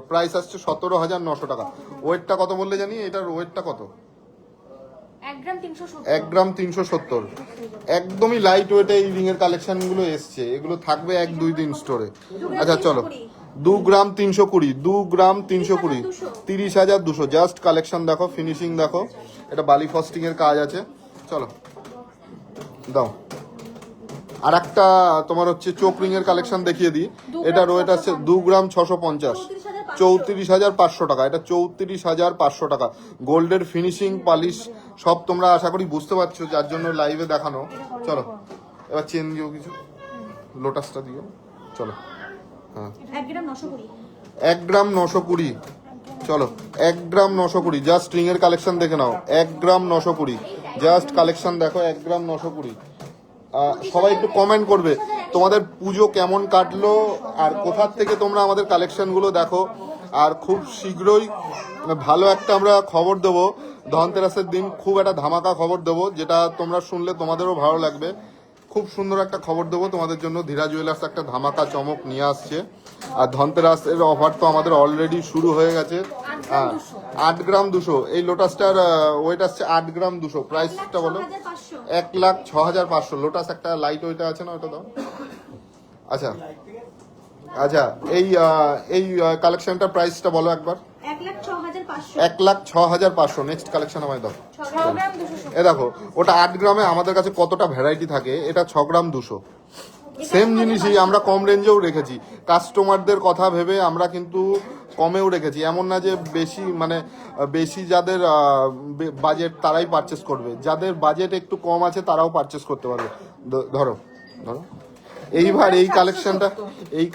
প্রাইস আসছে 17,900 টাকা। ওয়েটটা কত বললে জানি, এটার ওয়েটটা কত? 1 গ্রাম 370। 1 গ্রাম 370। একদমই লাইট ওয়েটে এই রিং এর কালেকশন গুলো এসছে, এগুলো থাকবে 1-2 দিন স্টোরে। আচ্ছা চলো, 2 গ্রাম 320, 2 গ্রাম 320, 30,200। জাস্ট কালেকশন দেখো, ফিনিশিং দেখো, এটা বালি ফস্টিং এর কাজ আছে। চলো দাও। আর একটা তোমার হচ্ছে চোক রিং এর কালেকশন দেখিয়ে দিই। এটা ওয়েট আছে 2 গ্রাম 650, 34,500 টাকা। এটা 34,500 টাকা। গোল্ডের ফিনিশিং, পালিশ সব তোমরা আশা করি বুঝতে পারছো, যার জন্য লাইভে দেখানো। চলো এবার চেন দিও কিছু, লোটাসটা দিও। চলো হ্যাঁ, 1 গ্রাম 920। 1 গ্রাম 920। চলো 1 গ্রাম 920। জাস্ট রিং এর কালেকশন দেখে নাও, 1 গ্রাম 920। জাস্ট কালেকশন দেখো, 1 গ্রাম 920। সবাই একটু কমেন্ট করবে তোমাদের পুজো কেমন কাটলো আর কোথা থেকে তোমরা আমাদের কালেকশনগুলো দেখো। আর খুব শীঘ্রই ভালো একটা আমরা খবর দেবো, ধনতেরাসের দিন খুব একটা ধামাকা খবর দেবো, যেটা তোমরা শুনলে তোমাদেরও ভালো লাগবে। খুব সুন্দর একটা খবর দেবো তোমাদের জন্য। ধীরা জুয়েলার্স একটা ধামাকা চমক নিয়ে আসছে। আর ধনতেরাসের অফার তো আমাদের অলরেডি শুরু হয়ে গেছে। 8 গ্রাম 200। এই লোটাসটার ওয়েট আসছে 8 গ্রাম 200। প্রাইসটা বলো? 1,06,500। লোটাস একটা লাইট ওয়েটে আছে না, ওটা দাও। আচ্ছা আচ্ছা, এই কালেকশনটার প্রাইসটা বলো একবার। 1,06,500। 1,06,500। নেক্সট কালেকশন আমায় দাও। 6 গ্রাম 200। এ দেখো, ওটা 8 গ্রামে আমাদের কাছে কতটা ভ্যারাইটি থাকে। এটা 6 গ্রাম 200। সেম জিনিসই আমরা কম রেঞ্জেও রেখেছি। কাস্টমারদের কথা ভেবে আমরা কিন্তু কমেও রেখেছি। এমন না যে বেশি যাদের বাজেট তারাই পারচেস করবে, যাদের বাজেট একটু কম আছে তারাও পারচেস করতে পারবে। ধরো ধরো এইবার এই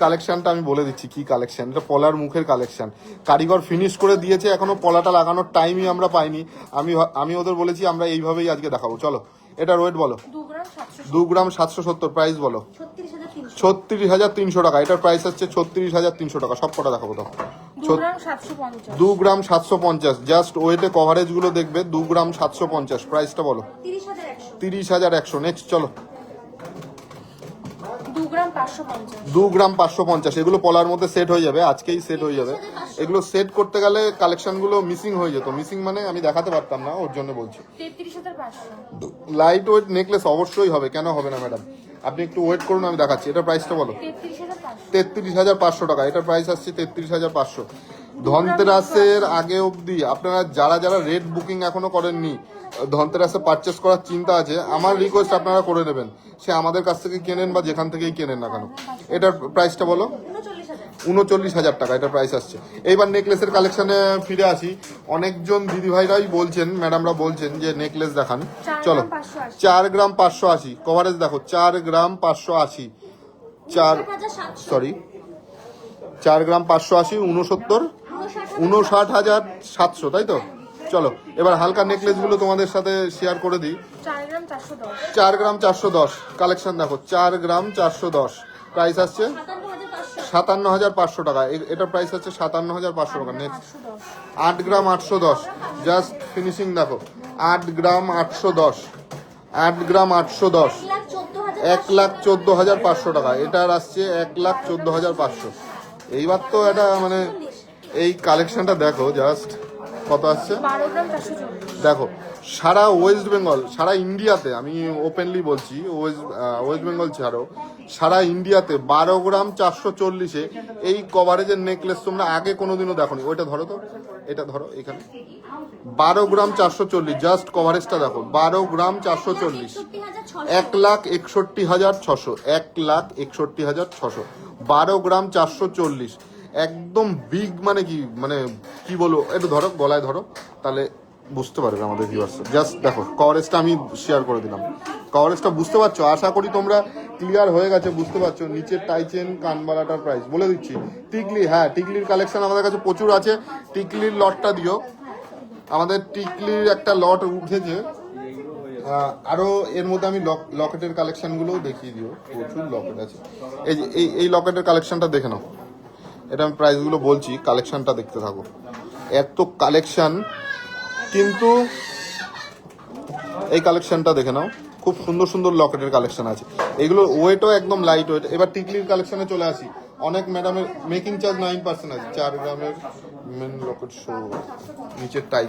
কালেকশনটা আমি বলে দিচ্ছি কি কালেকশন। এটা পলার মুখের কালেকশন, কারিগর ফিনিশ করে দিয়েছে, এখনো পলাটা লাগানোর টাইমই আমরা পাইনি। আমি ওদের বলেছি আমরা এইভাবেই আজকে দেখাবো। চলো এটার ওয়েট বলো। 2 গ্রাম 770। প্রাইস বলো? 36,300 টাকা। এটার প্রাইস হচ্ছে 36,300 টাকা। সব কটা দেখাবো তো। 2 গ্রাম 750। জাস্ট ওয়েটে কভারেজ গুলো দেখবে। 2 গ্রাম 750। প্রাইসটা বলো? 30,100। নেক্সট চলো। 2 গ্রাম 550। 2 গ্রাম 550। এগুলো পলার মধ্যে সেট হয়ে যাবে, আজকেই সেট হয়ে যাবে। এগুলো সেট করতে গেলে কালেকশন গুলো মিসিং হয়ে যেত। মিসিং মানে আমি দেখাতে পারতাম না, ওর জন্য বলছি। 33,500। লাইট ওয়েট নেকলেস অবশ্যই হবে, কেন হবে না ম্যাডাম? আপনি একটু ওয়েট করুন, আমি দেখাচ্ছি। এটার প্রাইসটা বলো? 33,500 টাকা। এটার প্রাইস আসছে 33,500। ধনতেরাসের আগে অবধি আপনারা যারা রেট বুকিং এখনো করেননি, ধনতেরাসে পারচেস করার চিন্তা আছে, আমার রিকোয়েস্ট আপনারা করে নেবেন। সে আমাদের কাছ থেকে কেনেন বা যেখান থেকেই কেনেন না কেন। এটার প্রাইসটা বলো? 39,000 টাকা এটার প্রাইস আসছে। এইবার নেকলেসের কালেকশনে ফিরে আসি। অনেকজন দিদিভাইরাই বলছেন, ম্যাডামরা বলছেন যে নেকলেস দেখান। চলো 4 গ্রাম 580। কভারেজ দেখো, 4 গ্রাম 580। 4 গ্রাম 580, 59,700, তাই তো? চলো এবার হালকা নেকলেস গুলো তোমাদের সাথে শেয়ার করে দিই। 4 গ্রাম 410 কালেকশন দেখো, 4 গ্রাম 410। প্রাইস আসছে 57,500 টাকা। এটার প্রাইস হচ্ছে 57,500 টাকা। নেক্সট 8 গ্রাম 810। জাস্ট ফিনিশিং দেখো, 8 গ্রাম 810। 8 গ্রাম 810। 1,14,500 টাকা। এটার আসছে 1,14,500। এইবার তো এটা এই কালেকশনটা দেখো, জাস্ট কত আসছে দেখো। সারা ওয়েস্ট বেঙ্গল, সারা ইন্ডিয়াতে, আমি ওপেনলি বলছি, ওয়েস্ট বেঙ্গল ছাড়ো সারা ইন্ডিয়াতে 12 গ্রাম 440-এ এই কভারেজের নেকলেস তোমরা আগে কোনোদিনও দেখোনি। ওইটা ধরো তো, এটা ধরো এখানে। 12 গ্রাম 440। জাস্ট কভারেজটা দেখো, 12 গ্রাম 440। 1,61,600। 1,61,600। 12 গ্রাম 440। একদম বিগ, কি বলবো, একটু ধরো, গলায় ধরো, তাহলে বুঝতে পারবে আমাদের ভিউয়ার্স। জাস্ট দেখো কভারেজটা আমি শেয়ার করে দিলাম। কভারেজটা বুঝতে পারছো? আশা করি তোমরা ক্লিয়ার হয়ে গেছে, বুঝতে পারছো। নিচের টাইচেন কানবালাটার প্রাইস বলে দিচ্ছি। টিকলি, হ্যাঁ টিকলির কালেকশন আমাদের কাছে প্রচুর আছে। টিকলির লটটা দিও। আমাদের টিকলির একটা লট উঠেছে। আরো এর মধ্যে আমি লকেটের কালেকশনগুলো দেখিয়ে দিও। প্রচুর লকেট আছে। এই লকেটের কালেকশনটা দেখে নাও। এটা আমি প্রাইসগুলো বলছি, কালেকশনটা দেখতে থাকো। এত কালেকশন, কিন্তু এই কালেকশনটা দেখে নাও। খুব সুন্দর সুন্দর লকেটের কালেকশন আছে, এগুলোর ওয়েটও একদম লাইট ওয়েট। এবার টিকলির কালেকশনে চলে আসি। অনেক ম্যাডামের মেকিং চার্জ 9% আছে। 4 গ্রামের মেন লকেট শো, নিচের টাই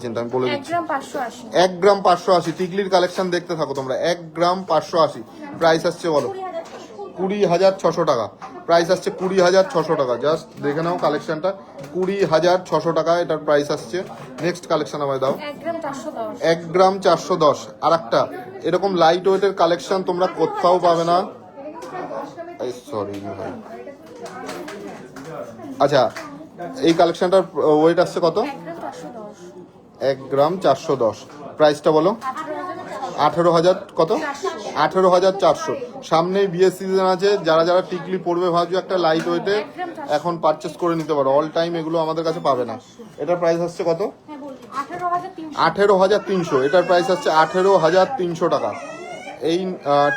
চেনটা আমি বলে 1 দিচ্ছি। গ্রাম 580। 1 গ্রাম 580 টিকলির কালেকশন দেখতে থাকো তোমরা। 1 গ্রাম 580 প্রাইস আসছে বলো 20,600 টাকা। প্রাইস আসছে 20,600 টাকা। জাস্ট দেখে নাও কালেকশনটা, 20,600 টাকা এটার প্রাইস আসছে। নেক্সট কালেকশন আমায় দাও। 1 গ্রাম 410। 1 গ্রাম 410। আর একটা এরকম লাইট ওয়েটের কালেকশন তোমরা কোথাও পাবে না। সরি ভাই, আচ্ছা এই কালেকশনটার ওয়েট আসছে কত? 1 গ্রাম 410। 1 গ্রাম 410। প্রাইসটা বলো 18,000 কত? 18,400। সামনেই বিয়ের সিজন আছে, যারা যারা টিকলি পড়বে ভাবছো একটা লাইট ওয়েটে, এখন পারচেস করে নিতে পারো। অল টাইম এগুলো আমাদের কাছে পাবে না। এটার প্রাইস আসছে কত? হ্যাঁ বলুন 18,300। 18,300। এটার প্রাইস আসছে 18,300 টাকা। এই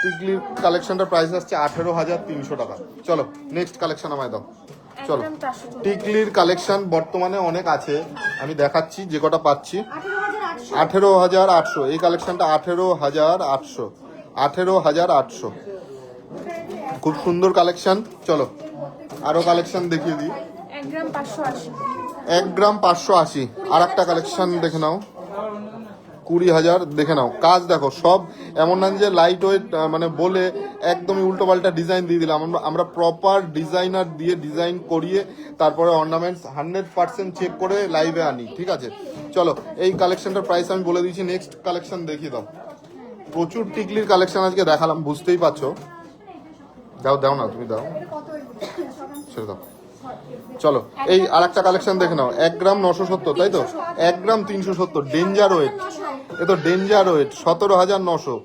টিকলির কালেকশনটার প্রাইস আসছে 18,300 টাকা। চলো নেক্সট কালেকশন আমায় দাও। 1 চলো গ্রাম 440। টিকলির কালেকশন বর্তমানে অনেক আছে, আমি দেখাচ্ছি যে কটা পাচ্ছি। 18,800। 18,800। এই কালেকশনটা 18,800। 18,800 খুব সুন্দর কালেকশন। চলো আরো কালেকশন দেখিয়ে দিই। 1 গ্রাম 580। 1 গ্রাম 580। আর একটা কালেকশন দেখে নাও, 20,000। দেখে নাও কাজ দেখো, সব এমন না যে লাইট ওয়েট মানে বলে একদমই উল্টো পাল্টা ডিজাইন দিয়ে দিলাম। আমরা প্রপার ডিজাইনার দিয়ে ডিজাইন করিয়ে তারপরে অর্নামেন্টস 100% চেক করে লাইভে আনি, ঠিক আছে? চলো এই কালেকশনটার প্রাইস আমি বলে দিয়েছি। নেক্সট কালেকশন দেখিয়ে দাও। প্রচুর টিকলির কালেকশন আজকে দেখালাম, বুঝতেই পারছো। দাও না, তুমি দাও, ছেড়ে দাও। চলো এই আর একটা কালেকশন দেখে নাও। 1 গ্রাম 970, তাই তো? 1 গ্রাম 370। ডেঞ্জার ওয়েট, এ তো ডেঞ্জার ওয়েট। 17,900।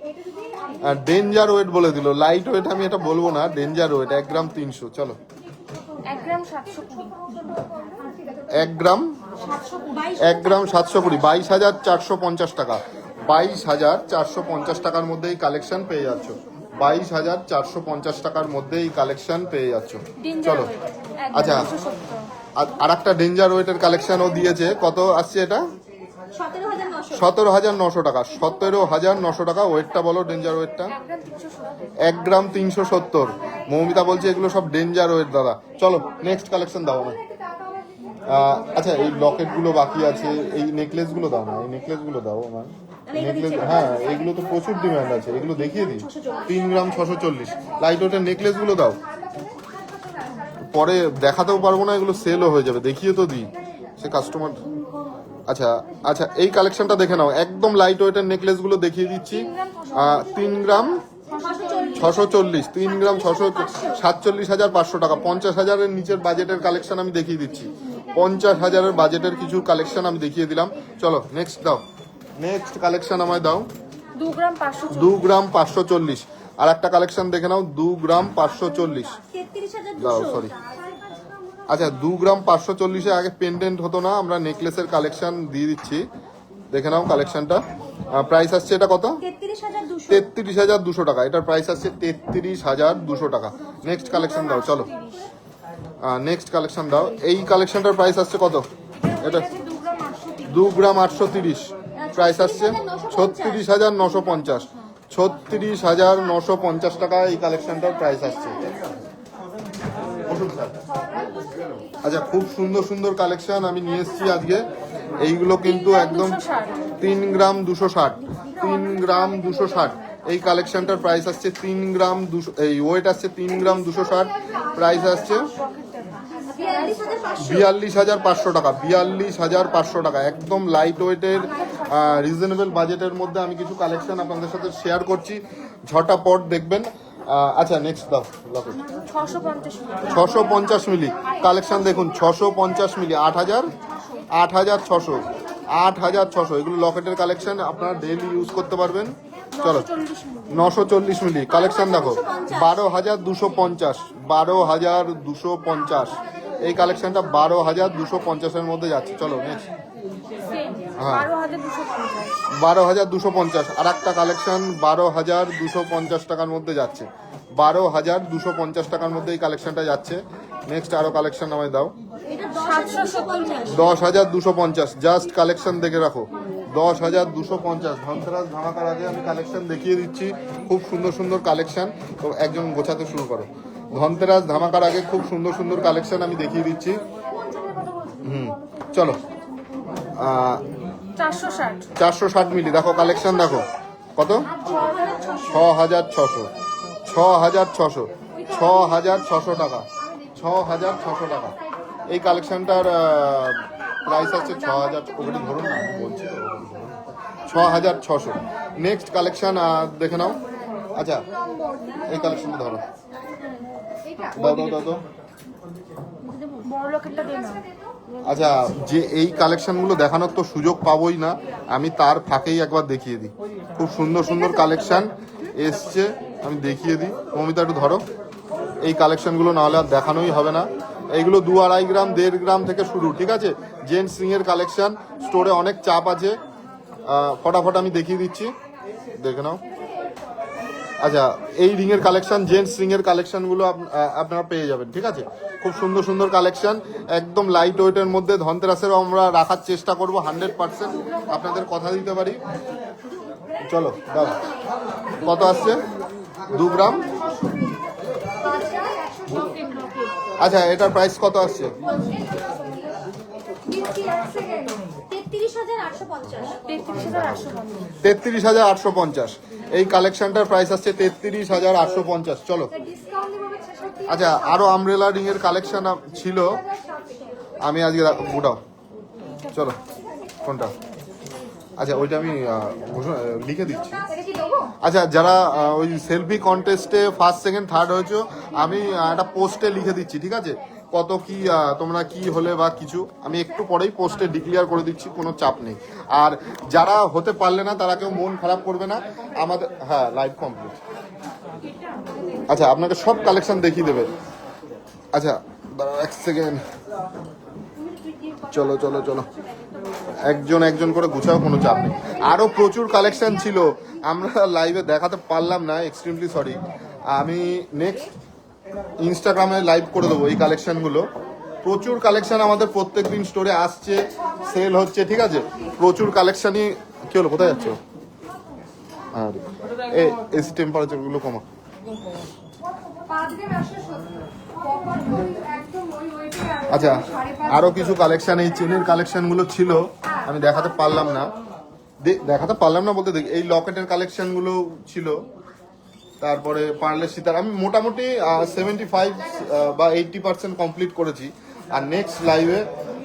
আর ডেঞ্জার ওয়েট বলে দিল, লাইট ওয়েট আমি এটা বলবো না, ডেঞ্জার ওয়েট। 1 গ্রাম 300। চলো 1 গ্রাম 720। 1 গ্রাম 720। 22,450 টাকা। 22,450 টাকার মধ্যে এই কালেকশন পেয়ে যাচ্ছ। 22,450 টাকার মধ্যে এই কালেকশন পেয়ে যাচ্ছ। চলো আচ্ছা আর একটা ডেঞ্জার ওয়েটের কালেকশনও দিয়েছে। কত আসছে এটা? 17,900 টাকা। 17,900 টাকা। ওয়েটটা বলো ডেঞ্জার ওয়েটটা। 1 গ্রাম 370। মৌমিতা বলছে এগুলো সব ডেঞ্জার ওয়েট দাদা। চলো নেক্সট কালেকশন দাও না। আচ্ছা এই লকেট গুলো বাকি আছে, এই নেকলেস গুলো দাও না, এই নেকলেস গুলো দাও আমার। নেকলেস, হ্যাঁ এগুলো তো প্রচুর ডিমান্ড আছে, এগুলো দেখিয়ে দিই। 3 গ্রাম 640 লাইট ওয়েটের নেকলেস গুলো দাও, পরে দেখাতেও পারবো না, এগুলো সেলও হয়ে যাবে। দেখিয়ে তো দিই, সে কাস্টমার। আচ্ছা এই কালেকশনটা দেখে নাও, একদম লাইট ওয়েটের নেকলেস গুলো দেখিয়ে দিচ্ছি। 3 গ্রাম 640। 3 গ্রাম 47,500 টাকা। 50,000-এর নিচের বাজেটের কালেকশন আমি দেখিয়ে দিচ্ছি। 50,000-এর বাজেটের কিছু কালেকশন আমি দেখিয়ে দিলাম। চলো নেক্সট দাও। নেক্সট কালেকশন আমায় দাও। 2 গ্রাম 540। 2 গ্রাম 540। আর একটা কালেকশন দেখে নাও, 2 গ্রাম 540 দাও। সরি, আচ্ছা 2 গ্রাম 540-এ আগে পেন্ডেন্ট হতো না, আমরা নেকলেসের কালেকশন দিয়ে দিচ্ছি। দেখে নাও কালেকশনটা। প্রাইস আসছে এটা কত? 33,200 টাকা। এটার প্রাইস আসছে 33,200 টাকা। নেক্সট কালেকশন দাও। চলো নেক্সট কালেকশন দাও। এই কালেকশনটার প্রাইস আসছে কত? এটা 2 গ্রাম 830। প্রাইস আসছে 36,950। 36,950 টাকা এই কালেকশনটার প্রাইস আসছে। আচ্ছা খুব সুন্দর সুন্দর কালেকশন আমি নিয়ে এসেছি আজকে। এইগুলো কিন্তু একদম 3 গ্রাম 260। 3 গ্রাম 260 এই কালেকশনটার প্রাইস আসছে 3 গ্রাম 200। এই ওয়েট আসছে 3 গ্রাম 260। প্রাইস আসছে 42,500 টাকা। 42,500 টাকা। একদম লাইট ওয়েটের রিজনেবল বাজেটের মধ্যে আমি কিছু কালেকশন আপনাদের সাথে শেয়ার করছি, ঝটাপট দেখবেন। আচ্ছা নেক্সট দাও। 650 মিলি কালেকশন দেখুন। 650 মিলি 8,600। 8,600 এগুলো লকেটের কালেকশন, আপনারা ডেইলি ইউজ করতে পারবেন। চলো 940 মিলি কালেকশন দেখো। 12,250। 12,250 এই কালেকশনটা 12,250-এর মধ্যে যাচ্ছে। চলো নেক্সট। হ্যাঁ 12,250। আর একটা কালেকশন 12,250 টাকার মধ্যে যাচ্ছে। 12,250 টাকার মধ্যে এই কালেকশনটা যাচ্ছে। নেক্সট আরো কালেকশন আমায় দাও। 10,250। জাস্ট কালেকশন দেখে রাখো। 10,250। ধনতেরাস ধামাকার আগে আমি কালেকশন দেখিয়ে দিচ্ছি, খুব সুন্দর সুন্দর কালেকশন। তো একজন গোছাতে শুরু করো। ধনতেরাস ধামাকার আগে খুব সুন্দর সুন্দর কালেকশন আমি দেখিয়ে দিচ্ছি। চলো 460 460 মিলি দেখো কালেকশন দেখো কত, 6,600 6,600 6,600 টাকা, 6,600 টাকা। এই কালেকশনটার প্রাইস আছে 6,000। ওগুলি ধরুন না, আমি বলছি তো 6,600। নেক্সট কালেকশন দেখে নাও। আচ্ছা এই কালেকশনটা ধরো, দাও দাও দাও দাও। বড় লোকেরটা দে না। আচ্ছা যে এই কালেকশনগুলো দেখানোর তো সুযোগ পাবোই না, আমি তার ফাঁকেই একবার দেখিয়ে দিই। খুব সুন্দর সুন্দর কালেকশন এসছে, আমি দেখিয়ে দিই। মমিতা একটু ধরো, এই কালেকশনগুলো না হলে আর দেখানোই হবে না। এইগুলো 2-2.5 গ্রাম 1.5 গ্রাম থেকে শুরু, ঠিক আছে। জেন্টস রিংয়ের কালেকশন, স্টোরে অনেক চাপ আছে, ফটাফট আমি দেখিয়ে দিচ্ছি, দেখে নাও। আচ্ছা এই রিংয়ের কালেকশন, জেন্টস রিংয়ের কালেকশনগুলো আপনারা পেয়ে যাবেন, ঠিক আছে। খুব সুন্দর সুন্দর কালেকশন, একদম লাইট ওয়েটের মধ্যে। ধনতেরাসেরও আমরা রাখার চেষ্টা করব 100%, আপনাদের কথা দিতে পারি। চলো দাও, কত আসছে? 2 গ্রাম। আচ্ছা এটার প্রাইস কত আসছে? 33,850। এই কালেকশনটার প্রাইস আসছে 33,850। চলো আচ্ছা আরো আমব্রেলা রিং এর কালেকশন ছিল, আমি আজকে বুটাও। চলো কোনটা? আচ্ছা ওইটা আমি লিখে দিচ্ছি। আচ্ছা যারা ওই সেলফি কন্টেস্টে ফার্স্ট সেকেন্ড থার্ড হয়েছো, আমি একটা পোস্টে লিখে দিচ্ছি, ঠিক আছে। কত কি তোমরা কি হলে বা কিছু আমি একটু পরেই পোস্টে ডিক্লেয়ার করে দিচ্ছি, কোনো চাপ নেই। আর যারা হতে পারলে না তারা কেউ মন খারাপ করবে না আমাদের। হ্যাঁ লাইভ কমপ্লিট। আচ্ছা আপনাকে সব কালেকশন দেখিয়ে দেবে। আচ্ছা দাঁড়াও 1 সেকেন্ড। চলো চলো চলো, একজন একজন করে গুছাও, কোনো চাপ নেই। আরো প্রচুর কালেকশন ছিল, আমরা লাইভে দেখাতে পারলাম না, এক্সট্রিমলি সরি। আমি নেক্সট ইনস্টাগ্রামে লাইভ করে দেবো এই কালেকশনগুলো। প্রচুর কালেকশন আমাদের প্রত্যেক দিন স্টোরে আসছে, সেল হচ্ছে, ঠিক আছে। প্রচুর কালেকশনই। কি হলো, কোথায় যাচ্ছ? আর এসি টেম্পারেচারগুলো কমা। আচ্ছা আরো কিছু কালেকশন, এই চেনের কালেকশনগুলো ছিল, আমি দেখাতে পারলাম না। বলতে দেখ, এই লকেটের কালেকশনগুলো ছিল। তারপরে পার্লের সীতার আমি মোটামুটি 75 বা 80% কমপ্লিট করেছি। আর নেক্সট লাইভে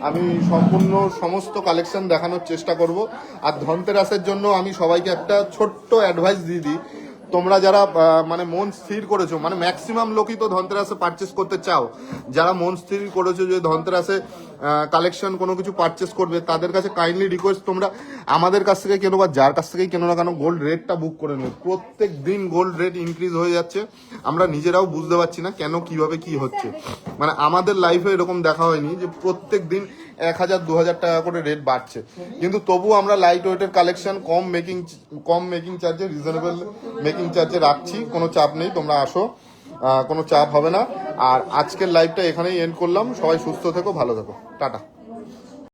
আমি সম্পূর্ণ সমস্ত কালেকশন দেখানোর চেষ্টা করব। আর ধনতেরাসের জন্য আমি সবাইকে একটা ছোট্ট অ্যাডভাইস দিয়ে দিই। তোমরা যারা মানে মন স্থির করেছো, মানে ম্যাক্সিমাম লোকই তো ধনতেরাসে পারচেস করতে চাও, যারা মন স্থির করেছো যে ধনতেরাসে কালেকশন কোনো কিছু পারচেস করবে, তাদের কাছে কাইন্ডলি রিকোয়েস্ট, তোমরা আমাদের কাছ থেকে কেনো বা যার কাছ থেকেই কেনো না কেন গোল্ড রেটটা বুক করে নেবে। প্রত্যেক দিন গোল্ড রেট ইনক্রিজ হয়ে যাচ্ছে, আমরা নিজেরাও বুঝতে পারছি না কেন, কিভাবে কি হচ্ছে। মানে আমাদের লাইফে এরকম দেখা হয়নি যে প্রত্যেক দিন 1,000-2,000 টাকা করে রেট বাড়ছে, কিন্তু তবু আমরা লাইট ওয়েটের কালেকশন কম মেকিং চার্জে, রিজনেবল মেকিং চার্জে রাখছি। কোনো চাপ নেই, তোমরা আসো, কোনো চাপ হবে না। আর আজকের লাইভটা এখানেই এন্ড করলাম। সবাই সুস্থ থেকো, ভালো থেকো, টাটা।